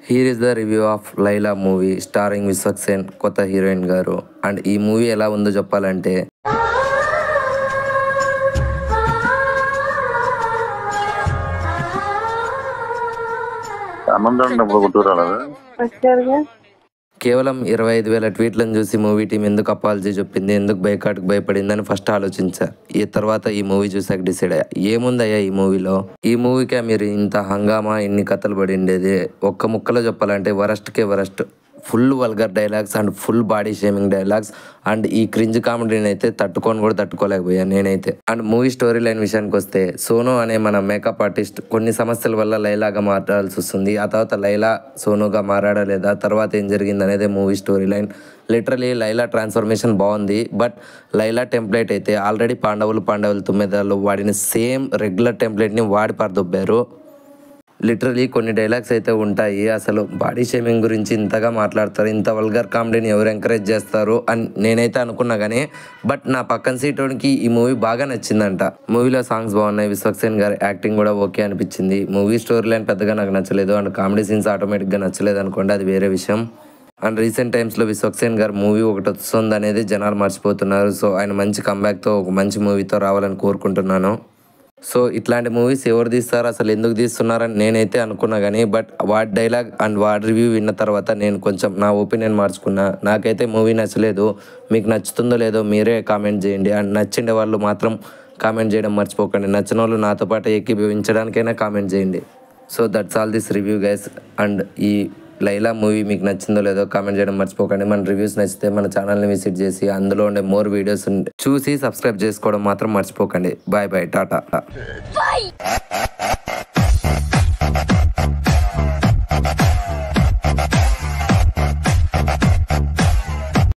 Here is the review of Laila movie starring Viswak కొత్త heroine గారు. And ఈ movie ఎలా ఉందో చెప్పాలంటే కేవలం 25,000 ట్వీట్లను చూసి మూవీ టీం ఎందుకు అపాలజీ చెప్పింది, ఎందుకు బైకాట్కి భయపడిందని ఫస్ట్ ఆలోచించా. ఈ తర్వాత ఈ మూవీ చూసాక డిసైడ్ అయ్యా ఏముందయ్యా ఈ మూవీలో. ఈ మూవీకే మీరు ఇంత హంగామా ఇన్ని కథలు పడి ఉండేది. ఒక్క ముక్కలో చెప్పాలంటే వరస్ట్కే worst. Full vulgar dialogues and full body shaming dialogues and ఈ క్రింజ్ కామెడీని అయితే తట్టుకోలేకపోయాను నేనైతే. అండ్ మూవీ స్టోరీ లైన్ విషయానికి వస్తే, సోను అనే మన మేకప్ ఆర్టిస్ట్ కొన్ని సమస్యల వల్ల లైలాగా మారాల్సి వస్తుంది. ఆ తర్వాత లైలా సోనుగా మారాడా లేదా, తర్వాత ఏం జరిగింది అనేది movie story line. Literally Laila transformation బాగుంది. బట్ లైలా టెంప్లెట్ అయితే ఆల్రెడీ పాండవులు 9 వాడిన సేమ్ రెగ్యులర్ టెంప్లెట్ని వాడి పారదొబ్బారు. లిటరలీ కొన్ని డైలాగ్స్ అయితే ఉంటాయి, అసలు బాడీ షేమింగ్ గురించి ఇంతగా మాట్లాడతారు, ఇంత వల్గర్ కామెడీని ఎవరు ఎంకరేజ్ చేస్తారు అని నేనైతే అనుకున్నా. కానీ బట్ నా పక్కన సీటోనికి ఈ మూవీ బాగా నచ్చిందంట. మూవీలో సాంగ్స్ బాగున్నాయి, విశ్వక్ గారి యాక్టింగ్ కూడా ఓకే అనిపించింది. మూవీ స్టోరీ లైన్ పెద్దగా నాకు నచ్చలేదు అండ్ కామెడీ సీన్స్ ఆటోమేటిక్గా నచ్చలేదు అనుకోండి, అది వేరే విషయం. అండ్ రీసెంట్ టైమ్స్లో విశ్వక్ గారి మూవీ ఒకటి వస్తుంది అనేది జనాలు మర్చిపోతున్నారు. సో ఆయన మంచి కంబ్యాక్తో ఒక మంచి మూవీతో రావాలని కోరుకుంటున్నాను. సో ఇట్లాంటి మూవీస్ ఎవరు తీస్తారు, అసలు ఎందుకు తీస్తున్నారని నేనైతే అనుకున్నా. కానీ బట్ వాడి డైలాగ్ అండ్ వాడి రివ్యూ విన్న తర్వాత నేను కొంచెం నా ఒపీనియన్ మార్చుకున్నా. నాకైతే మూవీ నచ్చలేదు. మీకు నచ్చుతుందో లేదో మీరే కామెంట్ చేయండి. అండ్ నచ్చిండే వాళ్ళు మాత్రం కామెంట్ చేయడం మర్చిపోకండి. నచ్చిన వాళ్ళు నాతో పాటు ఏకీభవించడానికైనా కామెంట్ చేయండి. So that's all this review guys. And ఈ లైలా మూవీ మీకు నచ్చిందో లేదో కామెంట్ చేయడం మర్చిపోకండి. మన రివ్యూస్ నచ్చితే మన ఛానల్ని విజిట్ చేసి అందులో ఉండే మోర్ వీడియోస్ చూసి సబ్స్క్రైబ్ చేసుకోవడం మాత్రం మర్చిపోకండి. Bye bye, Tata.